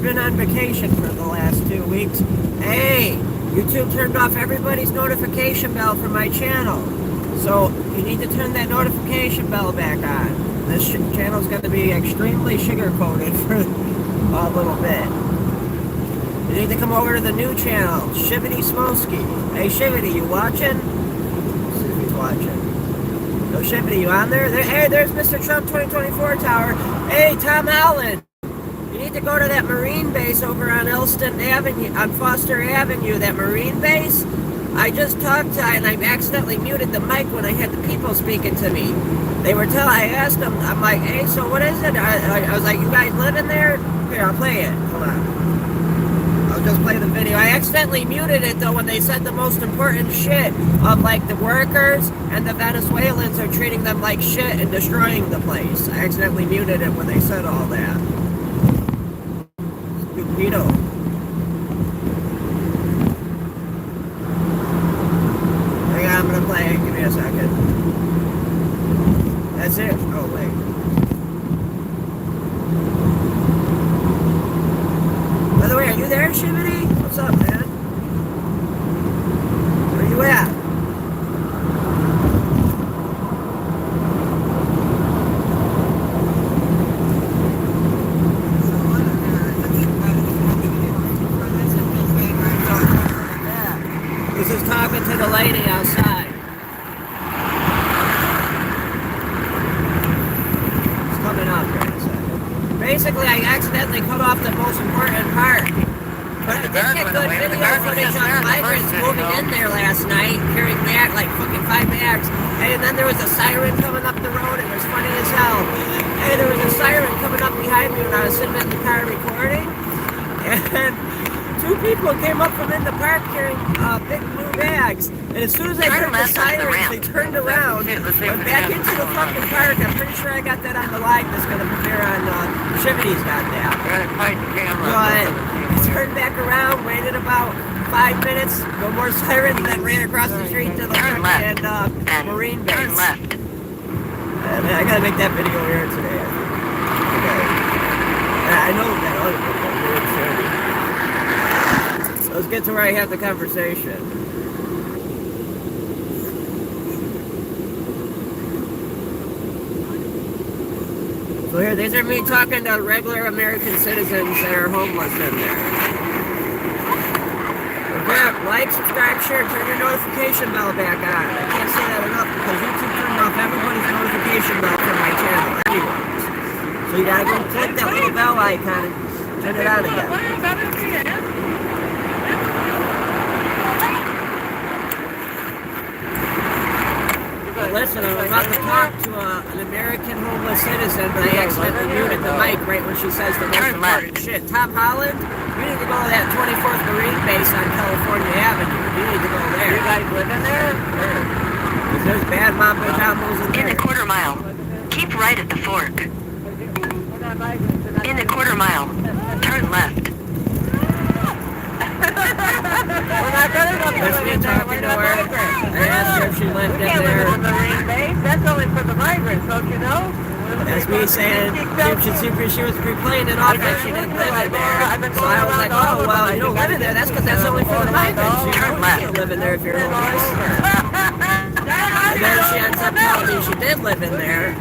I've been on vacation for the last 2 weeks. Hey, YouTube turned off everybody's notification bell for my channel. So you need to turn that notification bell back on. This channel's going to be extremely sugar-coated for a little bit. You need to come over to the new channel, Shivity Smolsky. Hey, Shivity, you watching? Let's see if he's watching. No, Shivity, you on there? Hey, there's Mr. Trump 2024 Tower. Hey, Tom Holland. You need to go to that Marine base over on Elston Avenue, on Foster Avenue, that Marine base. I just talked to, and I accidentally muted the mic when I had the people speaking to me. They were I asked them, I'm like, hey, so what is it? I was like, you guys living there? Here, I'll play it. Hold on. I'll just play the video. I accidentally muted it, though, when they said the most important shit of, like, the workers and the Venezuelans are treating them like shit and destroying the place. I accidentally muted it when they said all that. Stupido. Hang on, I'm gonna play it. Give me a second. That's it? Oh, wait. By the way, are you there, Shivity? What's up, man? Where you at? This is talking to the lady outside. It's coming up here in a second. Basically, I accidentally cut off the most important part. But I did get good video footage on migrants moving in there last night, carrying like fucking 5 bags. And then there was a siren coming up the road. It was funny as hell. And there was a siren coming up behind me when I was sitting in the car recording. And 2 people came up from in the park carrying big blue bags. And as soon as I heard the sirens, they turned around, went back into the fucking park. I'm pretty sure I got that on the live that's going to premiere on Shivity's got that. But turned back around, waited about 5 minutes, no more sirens, and then ran across the street to the fucking Marine base. Turn left. Man, I gotta make that video here today. Okay. I know that other video. So let's get to where I have the conversation. So here, these are me talking to regular American citizens that are homeless in there. Okay, like, subscribe, share, turn your notification bell back on. I can't say that enough because YouTube turned off everybody's notification bell for my channel. Anyways. So you gotta go click that little bell icon and turn it on again. Listen, I was about to talk to an American homeless citizen, but I accidentally muted the mic right when she says the most important shit. Tom Holland, you need to go to that 24th Marine base on California Avenue. You need to go there. You guys live in there? Because there's bad mambo jambos in there. In a quarter mile, keep right at the fork. In a quarter mile, turn left. We're not going to go talking to her. I asked her if she lived in there. That's only for the migrants, don't you know? That's me saying she was complaining off that she didn't live in there. So I was like, oh, well, you don't live in there. That's because that's only for the migrants. You can't live in there if you're homeless. And then she ends up telling me she did live in there.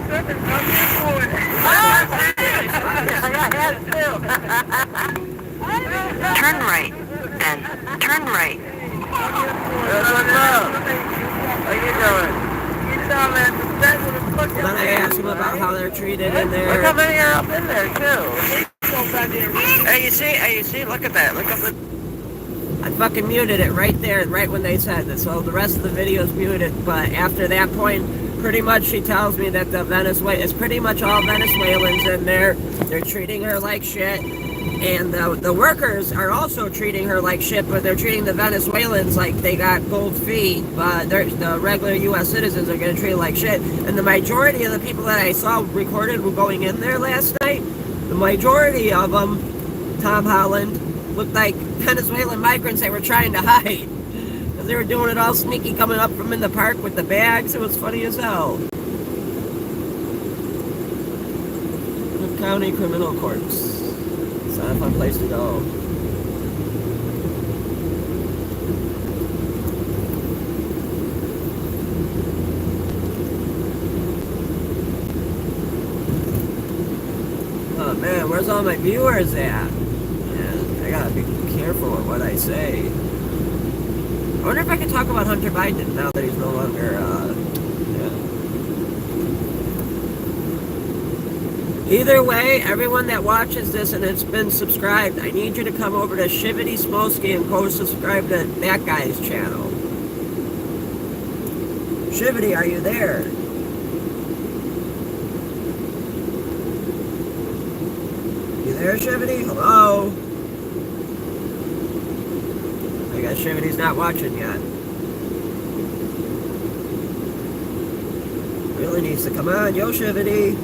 Turn right, then. Turn right. What's up? How you doing? Then I asked them about how they're treated in there. Look how many are up in there, too. Hey, you see, look at that. Look up the... I fucking muted it right there, right when they said this. So the rest of the video's muted, but after that point, pretty much she tells me that it's pretty much all Venezuelans in there. They're treating her like shit. And the workers are also treating her like shit, but they're treating the Venezuelans like they got gold feet, but the regular U.S. citizens are going to treat like shit. And the majority of the people that I saw recorded were going in there last night. The majority of them, Tom Holland, looked like Venezuelan migrants that were trying to hide. Because they were doing it all sneaky, coming up from in the park with the bags. It was funny as hell. County Criminal Courts. fun place to go. Oh man, where's all my viewers at? Man, I gotta be careful with what I say. I wonder if I can talk about Hunter Biden now that he's no longer, Either way, everyone that watches this and it's been subscribed, I need you to come over to Shivity Smolsky and go subscribe to that guy's channel. Shivity, are you there? You there, Shivity? Hello? I guess Shivity's not watching yet. Really needs to come on, yo Shivity.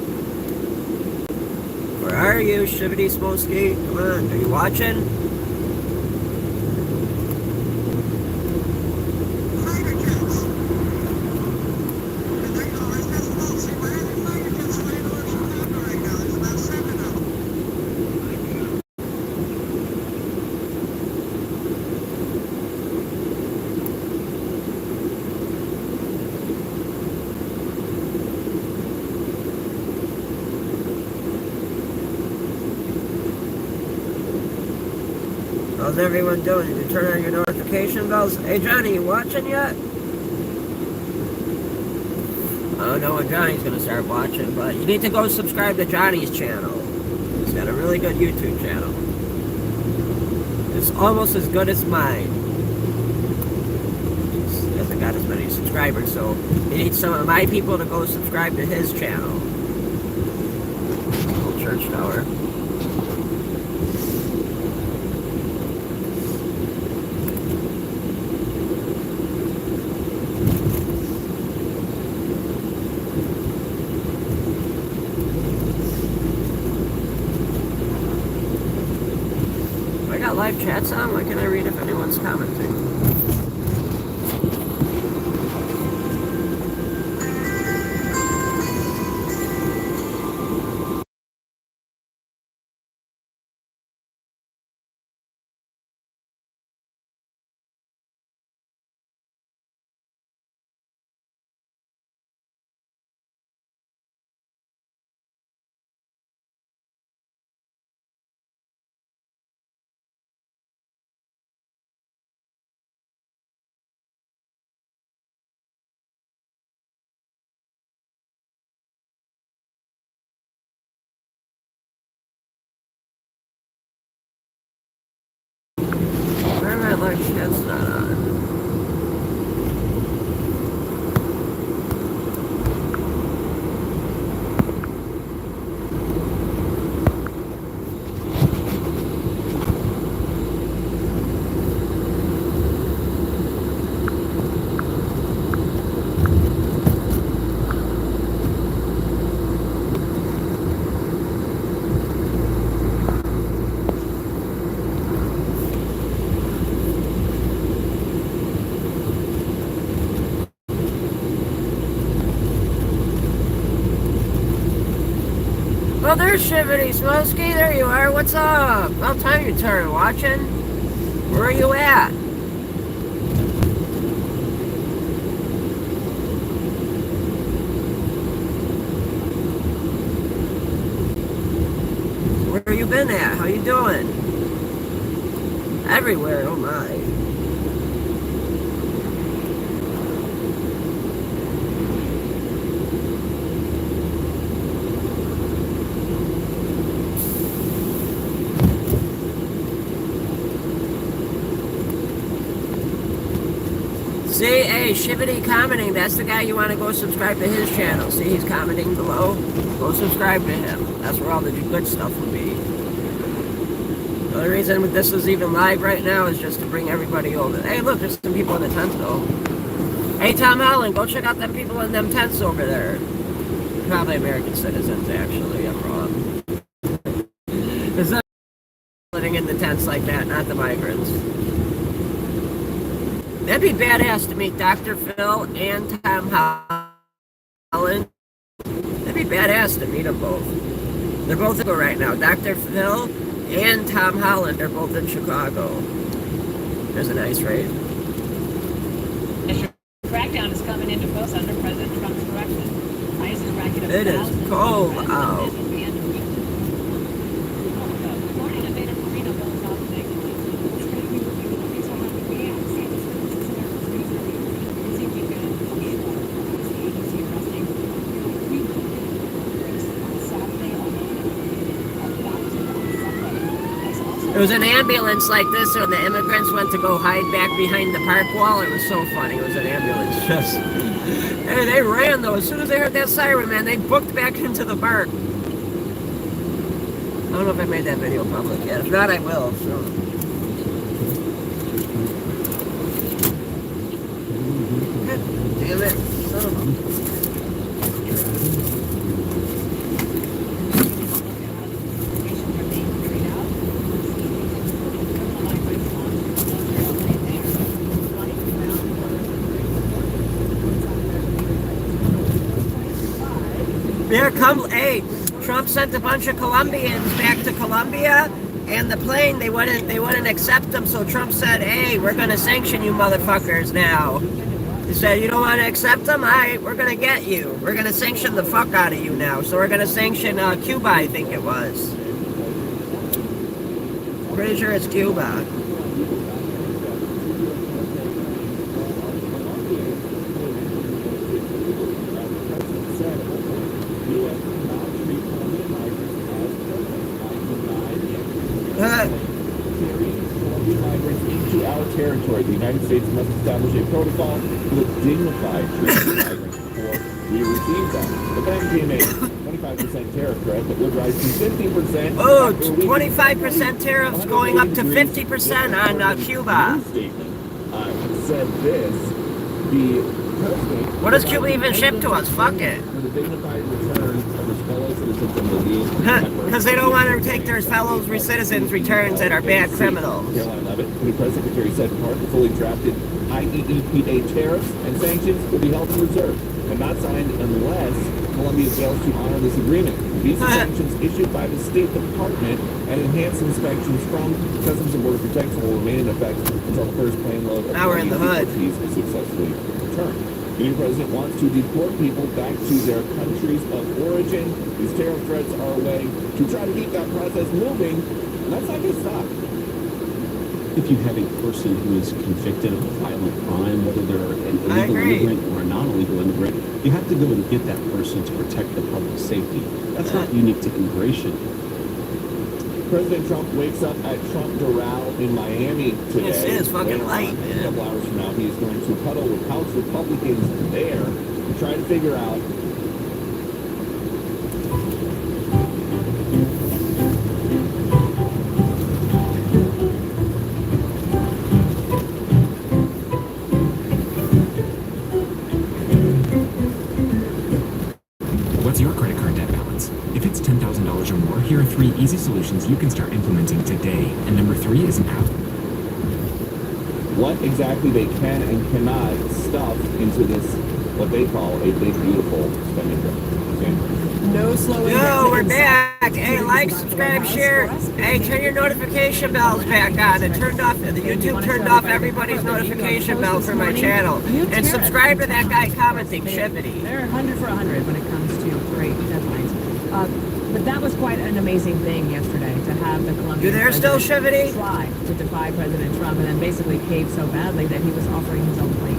Where are you, Shivity Smolsky? Come on, are you watching? How's everyone doing? Did you turn on your notification bells? Hey Johnny, you watching yet? I don't know when Johnny's gonna start watching, but you need to go subscribe to Johnny's channel. He's got a really good YouTube channel. It's almost as good as mine. He hasn't got as many subscribers, so he needs some of my people to go subscribe to his channel. Little church tower. Live chats on? Why can't I read if anyone's commenting? Live chat's not on. Well, there's Shivity Smolsky. There you are. What's up? About time you started watching. Where are you at? Where you been at? How you doing? Everywhere. Oh my. See, hey, Shivity commenting, that's the guy you want to go subscribe to his channel. See, he's commenting below. Go subscribe to him. That's where all the good stuff will be. The only reason this is even live right now is just to bring everybody over. Hey, look, there's some people in the tent, though. Hey, Tom Holland, go check out them people in them tents over there. Probably American citizens, actually. I'm wrong. There's them living in the tents like that, not the migrants. That'd be badass to meet Dr. Phil and Tom Holland. That'd be badass to meet them both. They're both good right now. Dr. Phil and Tom Holland are both in Chicago. There's an ice raid. Crackdown is coming into force under President Trump's direction. ICE is racking up It is thousands of cold arrests out. at the end of the week. Florida innovative marina bills out today. It was an ambulance like this when the immigrants went to go hide back behind the park wall. It was so funny. It was an ambulance. Just, hey, they ran though. As soon as they heard that siren, man, they booked back into the park. I don't know if I made that video public yet. If not, I will. So. God damn it. Son of a... Yeah, hey, Trump sent a bunch of Colombians back to Colombia, and the plane, they wouldn't accept them, so Trump said, hey, we're going to sanction you motherfuckers now. He said, you don't want to accept them? All right, we're going to get you. We're going to sanction the fuck out of you now. So we're going to sanction Cuba, I think it was. Pretty sure it's Cuba. Into our territory, the United States must establish a protocol for dignified treatment of migrants before we receive them. The ban came a 25% tariff threat that would rise to 50%. Oh, 25% tariffs going up to 50% on Cuba. Statement said this: the president. What does Cuba even ship to us? Fuck it. For the dignified return of his fellow citizens and the lead. Because they don't want to take their fellow citizens' returns that are bad criminals. Caroline Levitt, the press secretary, said part the fully drafted IEEPA tariffs and sanctions will be held in reserve and not signed unless Colombia fails to honor this agreement. Visa sanctions issued by the State Department and enhanced inspections from Customs and Border Protection will remain in effect until the first plane load of now we're in the hood. is successfully returned. The new president wants to deport people back to their countries of origin. These tariff threats are a way to try to keep that process moving, and that's not going to stop. If you have a person who is convicted of a violent crime, whether they're an illegal immigrant or a non-illegal immigrant, you have to go and get that person to protect the public safety. That's not unique to immigration. President Trump wakes up at Trump Doral in Miami today. This is fucking light, man. A couple hours from now, he is going to huddle with House Republicans there to try to figure out What's your credit card debt balance? If it's $10,000 or more, here are 3 easy solutions you can start implementing today. And number 3 is an app. what exactly they can and cannot stuff into this, what they call a big, beautiful spending bill. Okay? No slowing Yo, down we're inside. back. Hey, like, subscribe, share. Hey, turn your notification bells back on. It turned off, the YouTube turned off everybody's notification bell for my channel. And subscribe to that guy commenting, Shivity. They're 100 for 100 when it comes to great deadlines. But that was quite an amazing thing yesterday to have the Colombian You there still, president Shivity? try to defy President Trump and then basically cave so badly that he was offering his own plate.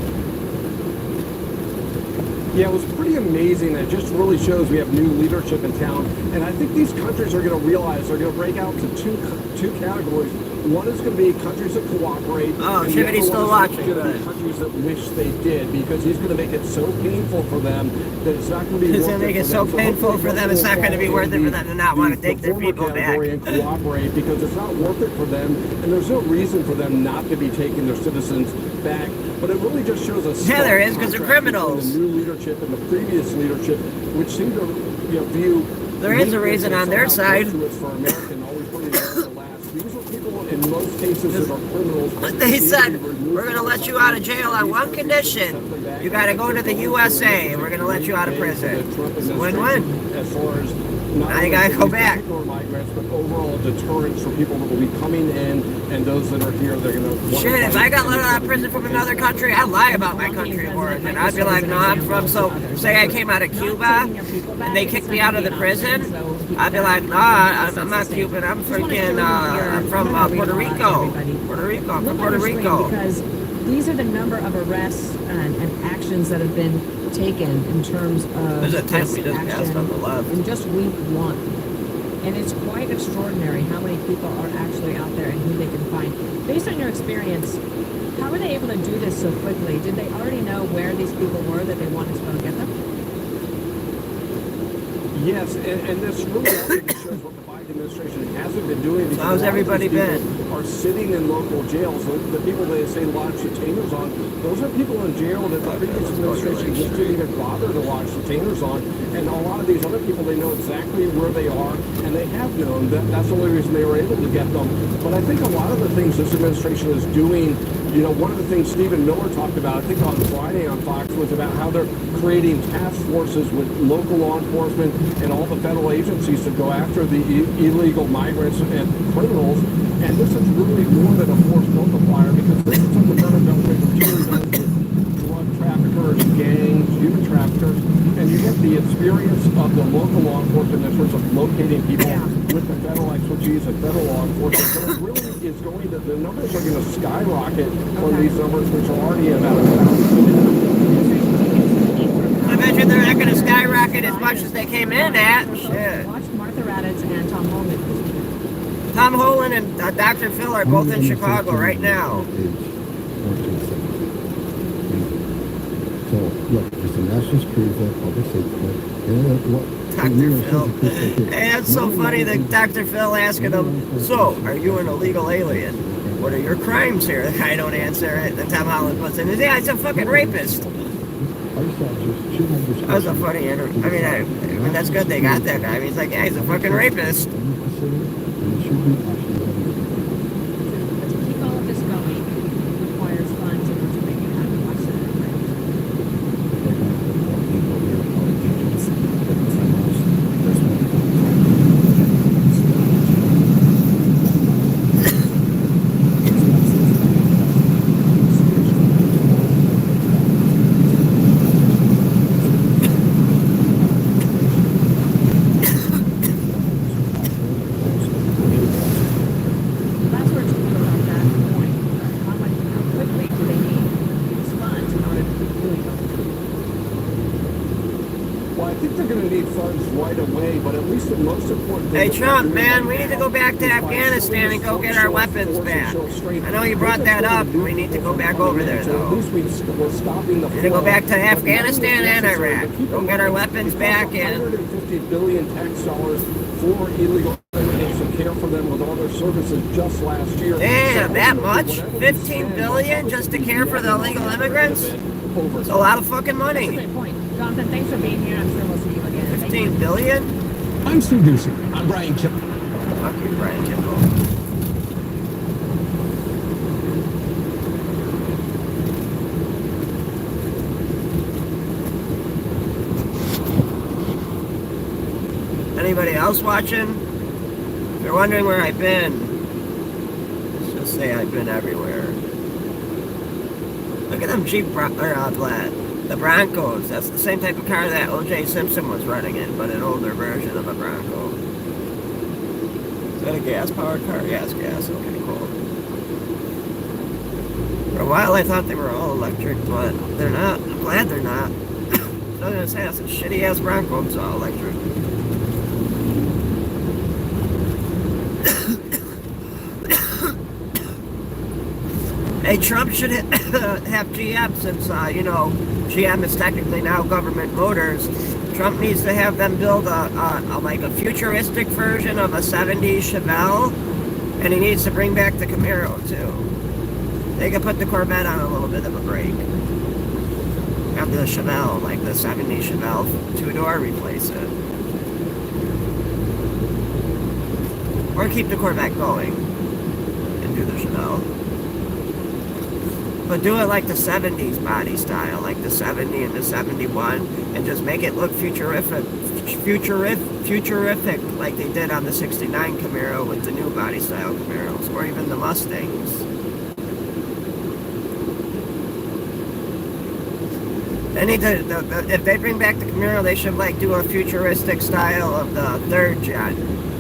Yeah, it was pretty amazing. It just really shows we have new leadership in town. And I think these countries are going to realize they're going to break out to two categories. One is going to be countries that cooperate. Oh, and the Shivity's other still one is watching. going to be countries that wish they did, because he's going to make it so painful for them that it's not going to be He's worth going to make it so painful for them, it's not going to be worth it for them to not want to take their people back. And cooperate, because it's not worth it for them, and there's no reason for them not to be taking their citizens back. But it really just shows us. Yeah, there is, because they're criminals. The new leadership and the previous leadership, which seem to view. There is a reason on their side. For American, always putting America last. These are people in most cases that are criminals. They said, we're going to let you out of jail on one condition. You got to go to the USA, and we're going to let you out of prison. It's a win-win. As far as not Now you only gotta for go these back. particular migrants, but overall deterrence for people that will be coming in, and those that are here, they're going to... Shit, if I got let out of prison from another country, I'd lie about my country of origin. I'd be like, no, I'm from, so, say I came out of Cuba, and they kicked me out of the prison, I'd be like, no, I'm not Cuban, I'm freaking, I'm from Puerto Rico. I'm from Puerto Rico. Because these are the number of arrests and actions that have been taken in terms of There's a tent this we just passed action on the left. in just week 1. And it's quite extraordinary how many people are actually out there and who they can find. Based on your experience, how were they able to do this so quickly? Did they already know where these people were that they wanted to go and get them? Yes, and this really also just shows what the Biden administration hasn't been doing. So how's everybody been? Are sitting in local jails. The people they say lodge detainers on, those are people in jail that the previous administration just didn't even bother to lodge detainers on. And a lot of these other people, they know exactly where they are, and they have known that that's the only reason they were able to get them. But I think a lot of the things this administration is doing, you know, one of the things Stephen Miller talked about, I think on Friday on Fox, was about how they're creating task forces with local law enforcement and all the federal agencies to go after the illegal migrants and criminals. And this is really more than a force multiplier, because this is what the federal government really does with drug traffickers, gangs, human traffickers, and you get the experience of the local law enforcement in terms of locating people with the federal expertise and federal law enforcement. So it really is going to, the numbers are going to skyrocket from these numbers, which are already about 1,000. I bet you they're not going to skyrocket as much as they came in at. Shit. Watch Martha Raddatz and Tom Holman. Tom Holland and Dr. Phil are both in Chicago right now. So, look, it's the national security threat, public safety threat, Dr. Phil. Hey, that's so funny that Dr. Phil asking him, so, are you an illegal alien? What are your crimes here? The guy don't answer it. Then Tom Holland puts in, yeah, he's a fucking rapist. That was a funny interview. I mean, that's good they got that guy. I mean, he's like, yeah, he's a fucking rapist. To keep all of this going requires funds in order to make it happen. Watch that. That's where it's about that point. How quickly do they need these funds in order to keep doing them? Well, I think they're going to need funds right away, but at least the most important thing... Hey, Trump, man, we need to go back to Afghanistan and go get our weapons back. I know you brought that up. We need to go back over there, though. At least we're stopping the... We need to go back to Afghanistan and Iraq. Go get our weapons back and... $150 billion tax dollars for illegal immigrants and care for them with all their services just last year. Damn, that much? 15 billion just to care for the illegal immigrants? It's a lot of fucking That's a money. great point. Jonathan, thanks for being here. I'm sure we'll see you again. Thank you. 15 billion? I'm Steve Doocy. I'm Brian Kimball. Fuck you, Brian Kimball. Anybody else watching? If you're wondering where I've been, let's just say I've been everywhere. Look at them Jeep, the Broncos. That's the same type of car that O.J. Simpson was running in, but an older version of a Bronco. Is that a gas-powered car? Yeah, it's gas. Okay, cool. For a while, I thought they were all electric, but they're not. I'm glad they're not. I was gonna say, that's a shitty-ass Bronco. It's all electric. Hey, Trump should have GM since, you know, GM is technically now Government Motors. Trump needs to have them build like a futuristic version of a 70s Chevelle, and he needs to bring back the Camaro, too. They could put the Corvette on a little bit of a break. Have the Chevelle, like the 70s Chevelle, two-door, replace it. Or keep the Corvette going and do the Chevelle. But do it like the 70s body style, like the 70 and the 71, and just make it look futuristic futurific like they did on the 69 Camaro with the new body style Camaros, or even the Mustangs. They need to, if they bring back the Camaro, they should like do a futuristic style of the third gen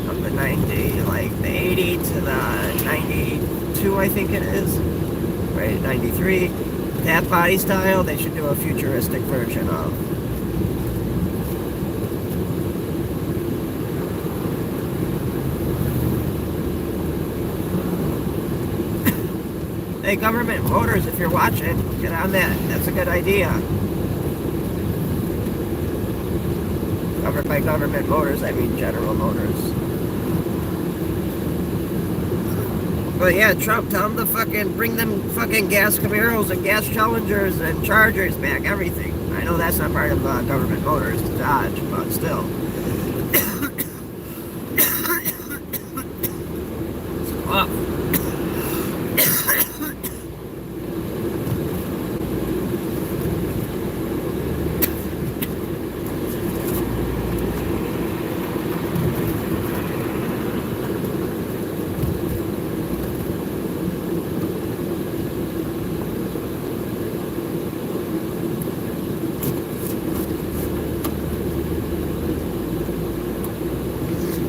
of the 90, like the 80 to the 92, I think it is, right? 93. That body style, they should do a futuristic version of. Hey, Government Motors, if you're watching, get on that. That's a good idea. By Government Motors, I mean General Motors. But yeah, Trump, tell them to fucking bring them fucking gas Camaros and gas Challengers and Chargers back, everything. I know that's not part of Government Motors to Dodge, but still. Oh.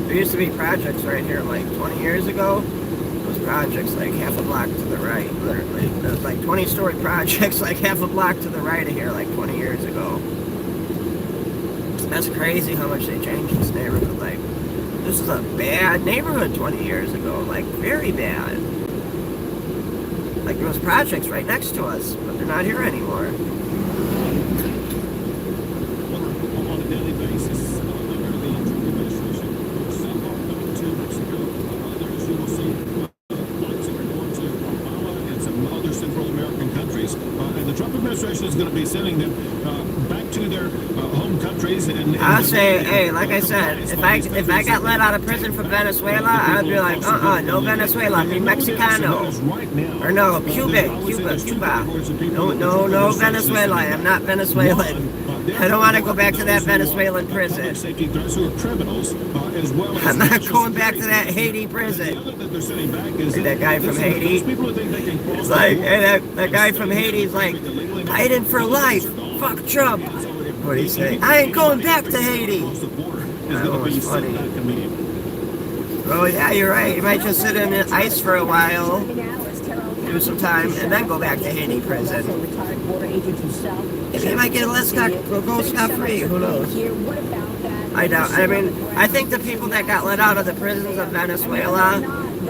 There used to be projects right here like 20 years ago. Those projects like half a block to the right, literally. There's like 20-story projects like half a block to the right of here like 20 years ago. That's crazy how much they changed this neighborhood. Like, this is a bad neighborhood 20 years ago, like very bad. Like there was projects right next to us, but they're not here anymore. On a daily basis, under the Trump administration, some are coming to Mexico, others you will see flights that are going to Guatemala and some other Central American countries. And the Trump administration is going to be sending them back to their home countries. And I'll say, hey, like I said, if I got let out of prison from Venezuela, I'd be like, no Venezuela, ni Mexicano. Or no, Cuba. No Venezuela, I'm not Venezuelan. I don't want to go back to that Venezuelan prison. I'm not going back to that Haiti prison. And that guy from Haiti, it's like, hey, that guy from Haiti is like, Biden for life, fuck Trump. What do you say? I ain't going back to Haiti. That one was funny. Oh yeah, you're right. You might just sit in the ice for a while, do some time, and then go back to Haiti prison. If you might get go scot-free, who knows? I doubt. I mean, I think the people that got let out of the prisons of Venezuela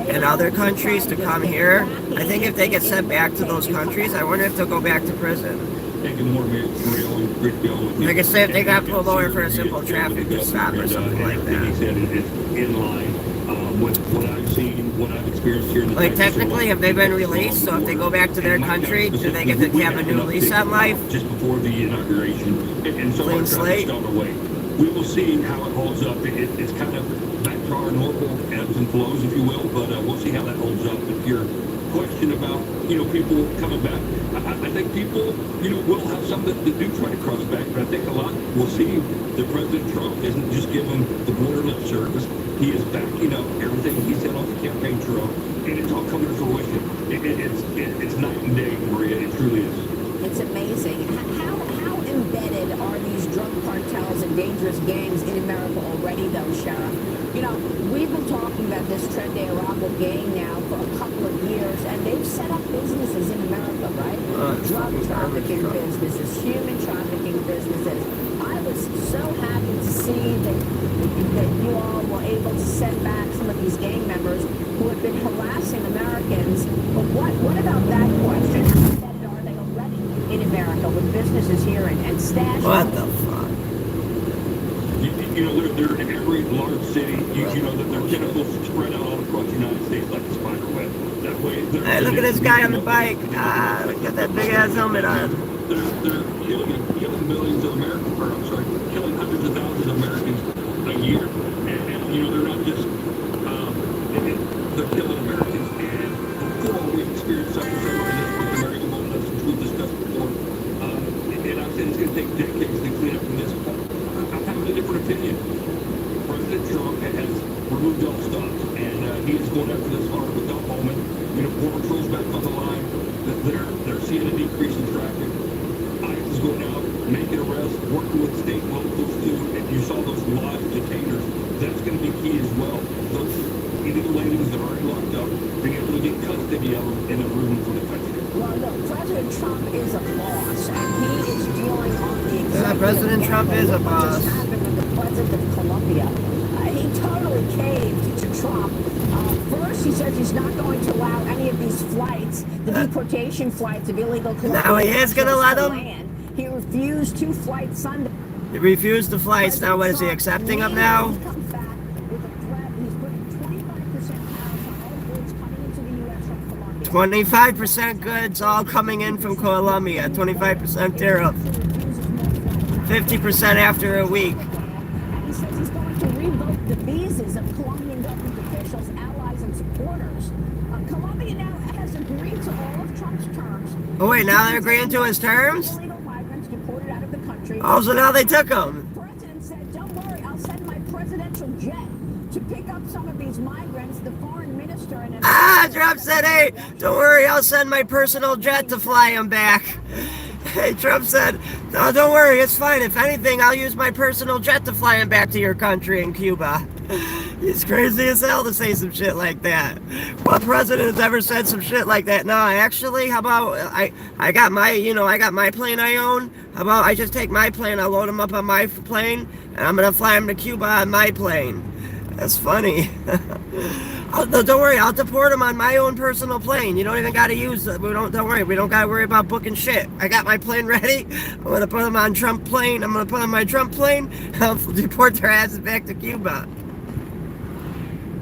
and other countries to come here, I think if they get sent back to those countries, I wonder if they'll go back to prison. Like I said, if they got pulled over for a simple traffic stop or something like that. He said it's in line with what I've seen, what I've experienced here in the like technically, have they been released? So if they go back to their country, do they get to have a new lease on life? Just before the inauguration, and so clean slate. Away. We will see how it holds up. It's kind of back to our normal ebbs and flows, if you will, but we'll see how that holds up. If your question about people coming back, I think people will have some that do try to cross back, but I think a lot will see that President Trump isn't just giving the border lip service. He is backing up everything he said on the campaign trail, and it's all coming to fruition. It's night and day, Maria. It truly is. It's amazing. How embedded are these drug cartels and dangerous gangs in America already, though, Sheriff? We've been talking about this Tren de Aragua gang now for a couple of years, and they've set up businesses in America, right? Drug trafficking businesses, human trafficking businesses. I was so happy to see that you all were able to send back some of these gang members who have been harassing Americans. But what about that question? How embedded are they already in America with businesses here and stash? What the fuck? They're in every large city. You know that their tentacles spread out all across the United States like a spider web. That way. Hey, look at this guy on the bike. Look at that big ass helmet on. They're killing millions of Americans, killing hundreds of thousands of Americans a year. And they're not just, they're killing Americans. And before we experienced something similar to this with the American homeless, which we've discussed before, and I've said it's going to take decades to clean up from this. I'm having a different opinion. President Trump has removed all stops, and he is going after this hard without moment. You know, Border Patrol's back on the line. They're seeing a decrease in traffic. ICE is going out, making arrests, working with state and locals too. And you saw those lodged detainers. That's going to be key as well. Those illegal aliens that are already locked up, being able to get custody of them and then remove them from the country. Well, look, President Trump is a boss, and he is dealing on the executive President Trump is a what boss. just happened with the president of Colombia. He totally caved to Trump. First, he says he's not going to allow any of these flights, the deportation flights of illegal Colombians. Now he is going to let them? Land. He refused 2 flights Sunday. He refused the flights. Now what is he accepting them now? He comes back with a threat. He's putting 25% tariffs on all goods coming into the U.S. from Colombia. 25% goods all coming in from Colombia. 25% tariff. 50% after a week. And he says he's going to revoke the visas of Colombian government officials, allies, and supporters. Colombia now has agreed to all of Trump's terms. Oh wait, now they're agreeing to his terms? Illegal migrants deported out of the country. Oh, so now they took him. The president said, don't worry, I'll send my presidential jet to pick up some of these migrants. The foreign minister and Trump said, hey, don't worry, I'll send my personal jet to fly him back. Hey, Trump said, no, don't worry, it's fine. If anything, I'll use my personal jet to fly him back to your country in Cuba. He's crazy as hell to say some shit like that. What president has ever said some shit like that? No, actually, how about I got my, I got my plane I own. How about I just take my plane, I'll load him up on my plane, and I'm gonna fly him to Cuba on my plane. That's funny. Don't worry, I'll deport him on my own personal plane. You don't even gotta use it. Don't worry, we don't gotta worry about booking shit. I got my plane ready. I'm gonna put him on Trump plane. I'm gonna put on my Trump plane. I'll deport their asses back to Cuba.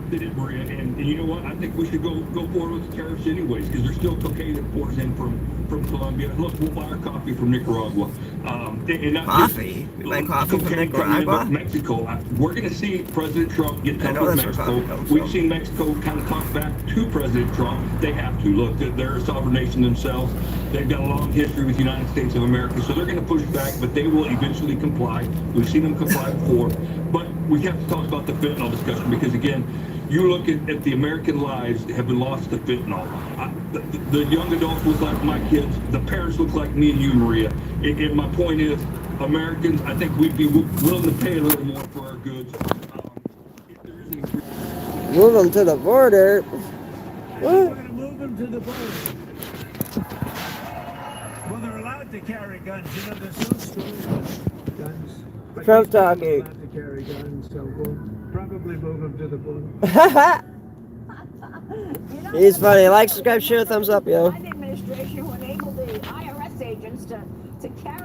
They did, Maria, and you know what? I think we should go forward with the tariffs anyways, because there's still cocaine that pours in from Colombia. And look, we'll buy our coffee from Nicaragua. And not Coffee? Just, we buy coffee from Nicaragua? Nicaragua? Mexico. We're going to see President Trump get tough with Mexico. We've seen Mexico kind of talk back to President Trump. They have to. Look, they're a sovereign nation themselves. They've got a long history with the United States of America, so they're going to push back, but they will eventually comply. We've seen them comply before. But we have to talk about the fentanyl discussion, because, again, you look at the American lives that have been lost to fentanyl. The young adults look like my kids. The parents look like me and you, Maria. And my point is, Americans, I think we'd be willing to pay a little more for our goods. Move them to the border. We're going to move them to the border. Well, they're allowed to carry guns. You know, there's no stories about guns. Trump talking. Allowed to carry guns, so we'll probably move them to the border. He's funny. Like, subscribe, share, thumbs up, yo. The administration who enabled the IRS agents to carry